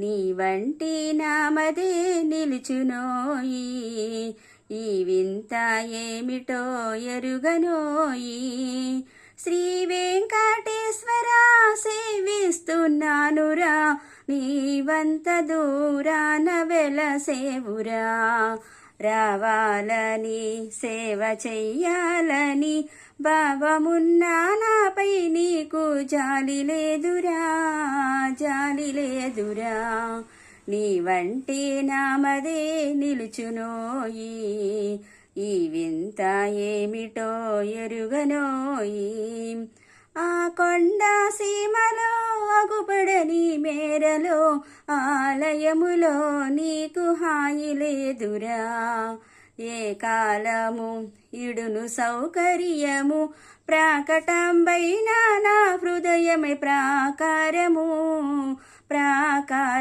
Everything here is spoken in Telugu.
నీ వంటి నామదే నిలుచునోయి, ఈ వింత ఏమిటో ఎరుగనోయి. శ్రీ వెంకటేశ్వర సేవిస్తున్నానురా, నీవంత దూరాన వెలసేవురా. రావాలని సేవ చెయ్యాలని భావమున్నా నాపై నీకు జాలి లేదురా, జాలి లేదురా. నీ వంటి నామదే నిలుచునోయి, ఈ వింత ఏమిటో ఎరుగనోయి. ఆ కొండ సీమలో అగుపడని మేరలో ఆలయములో నీకు హాయి లేదురా. ఏ కాలము ఇడును సౌకర్యము ప్రాకటంబైన నా హృదయమే ప్రాకారము, ప్రాకారము.